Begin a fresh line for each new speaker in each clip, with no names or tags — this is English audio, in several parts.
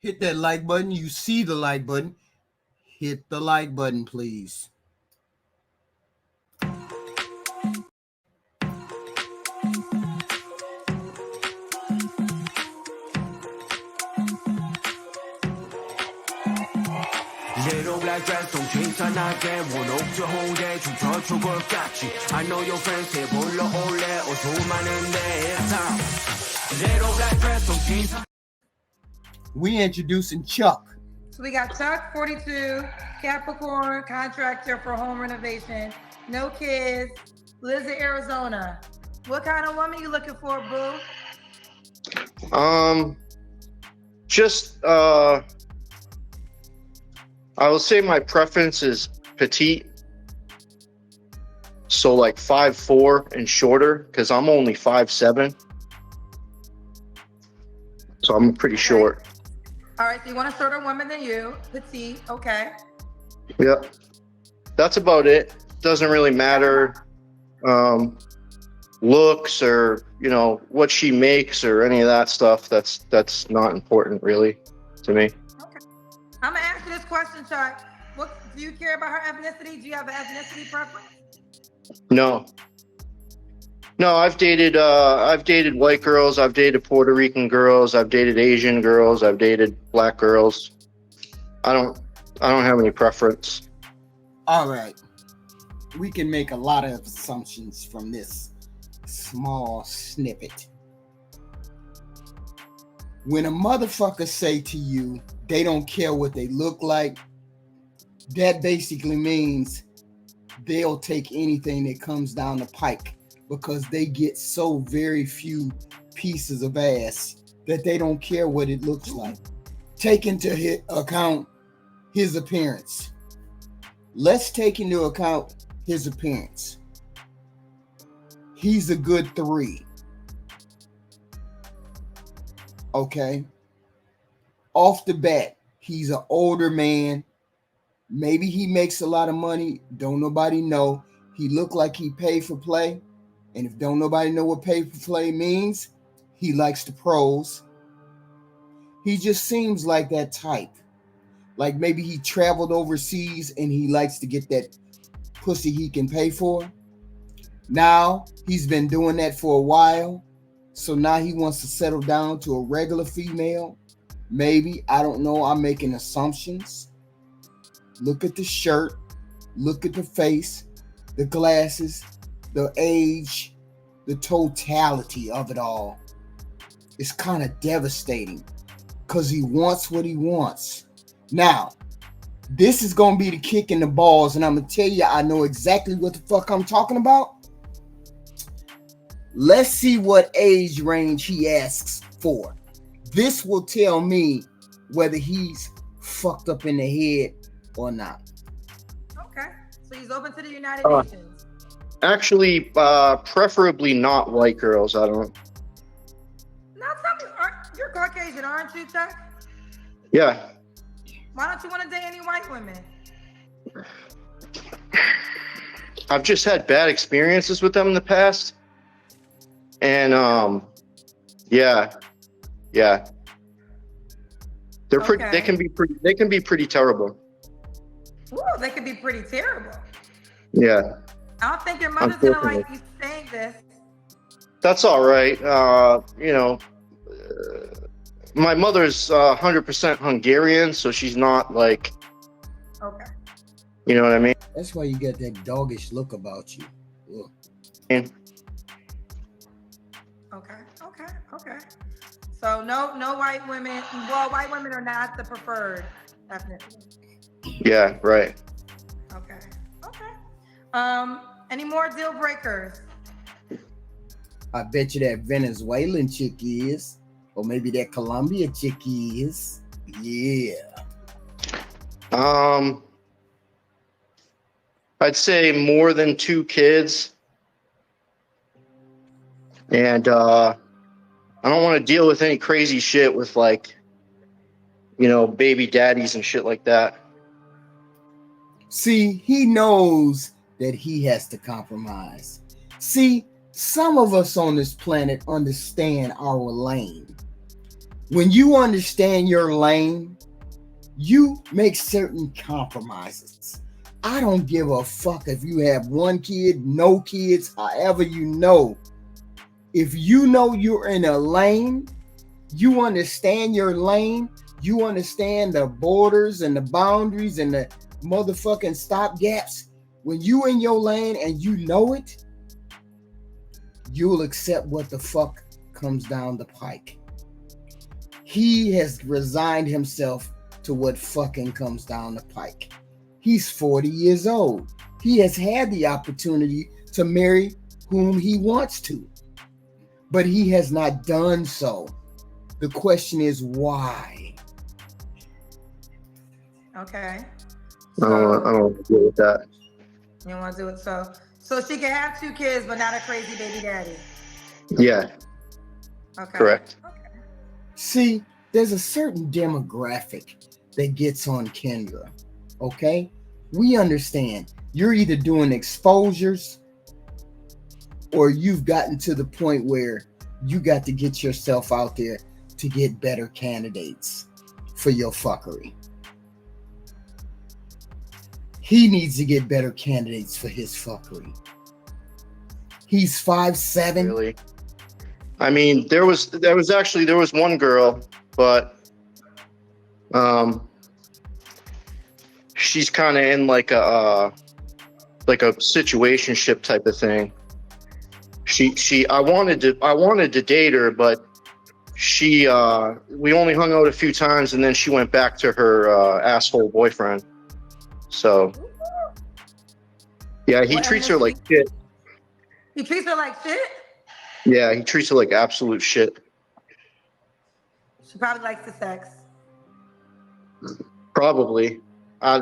Hit that like button. You see the like button. Hit the like button, please.
Little black dress 좀 괜찮하게 원옥주홍에 춤춰 죽을 같이 I know your friends 해 불러올래 어둠 많은데 Little black dress 좀 괜찮
We introducing Chuck.
So we got Chuck, 42, Capricorn, contractor for home renovation, no kids, lives in Arizona. What kind of woman you looking for, boo?
Just I will say my preference is petite, so like 5'4" and shorter, because I'm only 5'7", so I'm pretty short.
All right, so you want a shorter woman than you, petite, okay.
Yep, that's about it. Doesn't really matter looks or what she makes or any of that stuff. That's not important really to me.
Okay, I'm gonna ask you this question, Chuck. What do you care about her ethnicity? Do you have an ethnicity preference?
No, I've dated white girls, I've dated Puerto Rican girls, I've dated Asian girls, I've dated black girls. I don't have any preference.
All right. We can make a lot of assumptions from this small snippet. When a motherfucker say to you they don't care what they look like, that basically means they'll take anything that comes down the pike, because they get so very few pieces of ass that they don't care what it looks like. Take into account his appearance. Let's take into account his appearance. He's a good 3. Okay? Off the bat, he's an older man. Maybe he makes a lot of money. Don't nobody know. He look like he paid for play. And if don't nobody know what pay for play means, he likes the pros. He just seems like that type. Like maybe he traveled overseas and he likes to get that pussy he can pay for. Now he's been doing that for a while. So now he wants to settle down to a regular female. Maybe, I don't know. I'm making assumptions. Look at the shirt. Look at the face, the glasses, the age, the totality of it all. It's kind of devastating because he wants what he wants. Now, this is going to be the kick in the balls, and I'm going to tell you, I know exactly what the fuck I'm talking about. Let's see what age range he asks for. This will tell me whether he's fucked up in the head or not. Okay,
so he's open to the United Nations.
Actually, preferably not white girls. I don't.
Now tell me, you're Caucasian, aren't you, Chuck?
Yeah.
Why don't you want to date any white women?
I've just had bad experiences with them in the past. And yeah. They're pretty. They can be pretty terrible.
Ooh, they can be pretty terrible.
Yeah.
I don't think your mother's gonna like you saying this.
That's all right. My mother's 100% Hungarian, so she's not like.
Okay.
You know what I mean?
That's why you got that doggish look about you.
And,
Okay. So no white women. Well, white women are not the preferred ethnicity.
yeah, right.
Okay. Any more deal breakers?
I bet you that Venezuelan chick is, or maybe that Colombia chick is. Yeah.
I'd say more than 2 kids. And I don't want to deal with any crazy shit with baby daddies and shit like that.
See, he knows that he has to compromise. See, some of us on this planet understand our lane. When you understand your lane, you make certain compromises. I don't give a fuck if you have one kid, no kids, however you know. If you know you're in a lane, you understand your lane, you understand the borders and the boundaries and the motherfucking stop gaps. When you in your lane and you know it, you'll accept what the fuck comes down the pike. He has resigned himself to what fucking comes down the pike. He's 40 years old. He has had the opportunity to marry whom he wants to, but he has not done so. The question is why?
Okay.
I don't agree with that.
You want to do it so she can have 2 kids, but not a crazy baby daddy.
Yeah.
Okay.
Correct.
Okay.
See, there's a certain demographic that gets on Kendra. Okay? We understand you're either doing exposures or you've gotten to the point where you got to get yourself out there to get better candidates for your fuckery. He needs to get better candidates for his fuckery. He's 5'7".
Really? I mean, there was one girl, but she's kind of in like a situationship type of thing. I wanted to date her, but we only hung out a few times, and then she went back to her asshole boyfriend. So yeah, he treats her like shit.
He treats her like shit?
Yeah, he treats her like absolute shit.
She probably likes the sex.
Probably.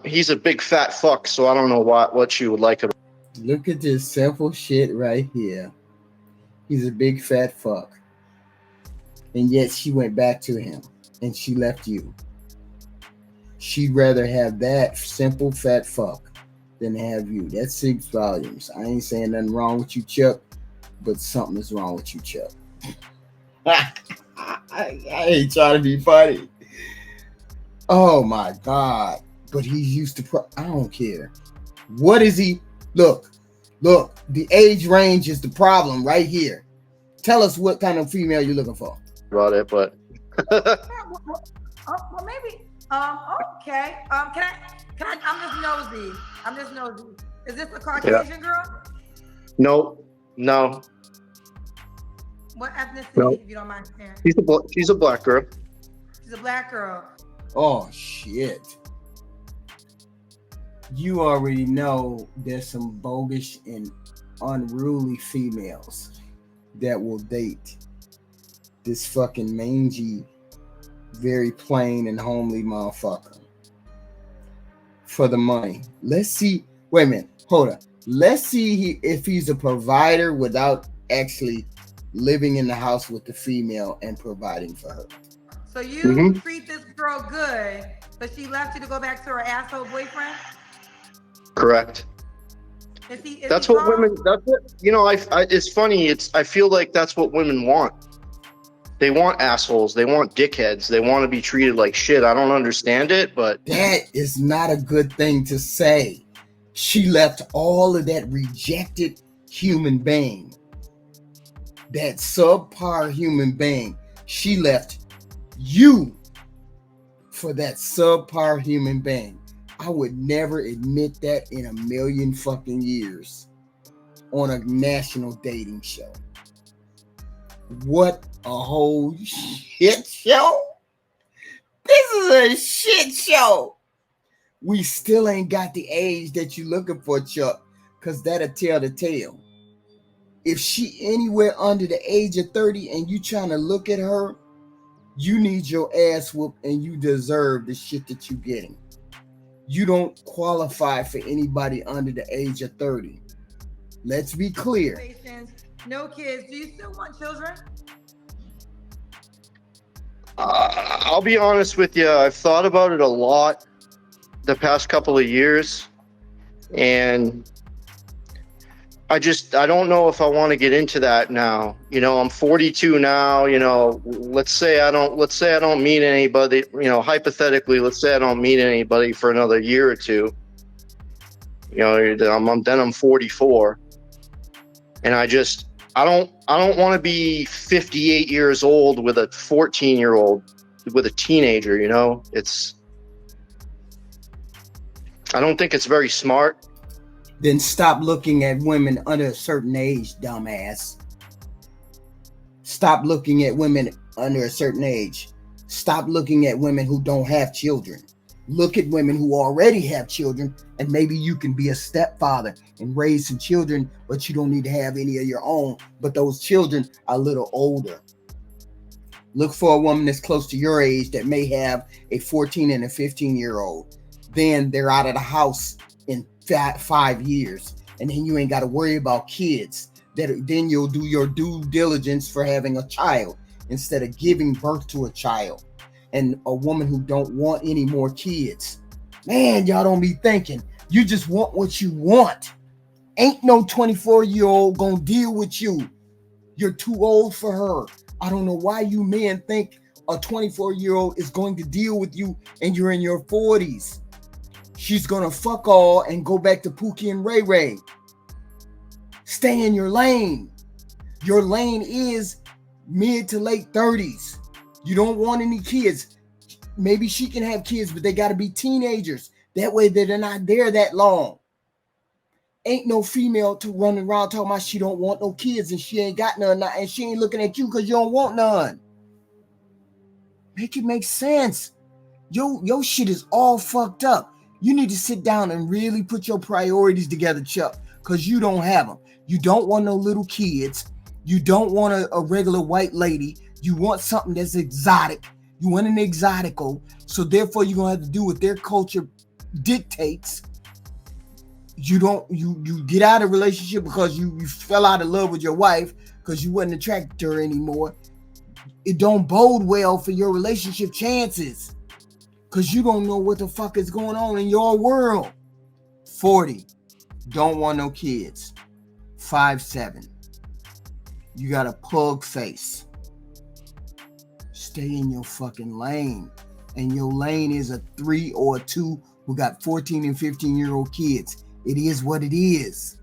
He's a big fat fuck, so I don't know what she would like about.
Look at this simple shit right here. He's a big fat fuck. And yet she went back to him and she left you. She'd rather have that simple fat fuck than have you. That speaks volumes. I ain't saying nothing wrong with you, Chuck, but something is wrong with you, Chuck. I ain't trying to be funny. Oh my God. But he's used to, I don't care. What is he? Look, the age range is the problem right here. Tell us what kind of female you're looking for.
About it, but.
Well, maybe. Okay. Can I? I'm just nosy. Is this a Caucasian girl?
No.
What ethnicity,
No.
if you don't mind sharing?
She's a black girl.
She's a black girl.
Oh shit. You already know there's some bogus and unruly females that will date this fucking mangy, very plain and homely motherfucker for the money. Let's see. Wait a minute. Hold on. Let's see if he's a provider without actually living in the house with the female and providing for her.
So you treat this girl good, but she left you to go back to her asshole boyfriend?
Correct. That's what women. That's what it's funny. I feel like that's what women want. They want assholes. They want dickheads. They want to be treated like shit. I don't understand it, but
that is not a good thing to say. She left all of that rejected human being, that subpar human being. She left you for that subpar human being. I would never admit that in a million fucking years on a national dating show. What a whole shit show. This is a shit show. We still ain't got the age that you looking for, Chuck, because that'll tell the tale. If she anywhere under the age of 30 and you trying to look at her, you need your ass whooped and you deserve the shit that you getting. You don't qualify for anybody under the age of 30. Let's be clear.
No kids. Do you still want children?
I'll be honest with you. I've thought about it a lot the past couple of years, and I don't know if I want to get into that now. I'm 42 now. Let's say I don't meet anybody. Hypothetically, let's say I don't meet anybody for another year or two. Then I'm 44, and I don't want to be 58 years old with a 14-year-old, with a teenager. I don't think it's very smart.
Then stop looking at women under a certain age, dumbass. Stop looking at women under a certain age. Stop looking at women who don't have children. Look at women who already have children, and maybe you can be a stepfather and raise some children, but you don't need to have any of your own. But those children are a little older. Look for a woman that's close to your age that may have a 14 and a 15-year-old. Then they're out of the house in 5 years, and then you ain't got to worry about kids. Then you'll do your due diligence for having a child instead of giving birth to a child. And a woman who don't want any more kids, man, y'all don't be thinking. You just want what you want. Ain't no 24-year-old gonna deal with you. You're too old for her. I don't know why you men think a 24-year-old is going to deal with you and you're in your 40s. She's gonna fuck all and go back to Pookie and Ray Ray. Stay in your lane. Your lane is mid to late 30s. You don't want any kids. Maybe she can have kids, but they got to be teenagers. That way they're not there that long. Ain't no female to run around talking about she don't want no kids and she ain't got none, and she ain't looking at you because you don't want none. Make it make sense. Your shit is all fucked up. You need to sit down and really put your priorities together, Chuck, because you don't have them. You don't want no little kids. You don't want a regular white lady. You want something that's exotic. You want an exotico. So therefore, you're going to have to do what their culture dictates. You get out of a relationship because you fell out of love with your wife because you wasn't attracted to her anymore. It don't bode well for your relationship chances because you don't know what the fuck is going on in your world. 40, don't want no kids. 5'7", you got a pug face. Stay in your fucking lane. And your lane is a 3 or a 2 who got 14 and 15-year-old kids. It is what it is.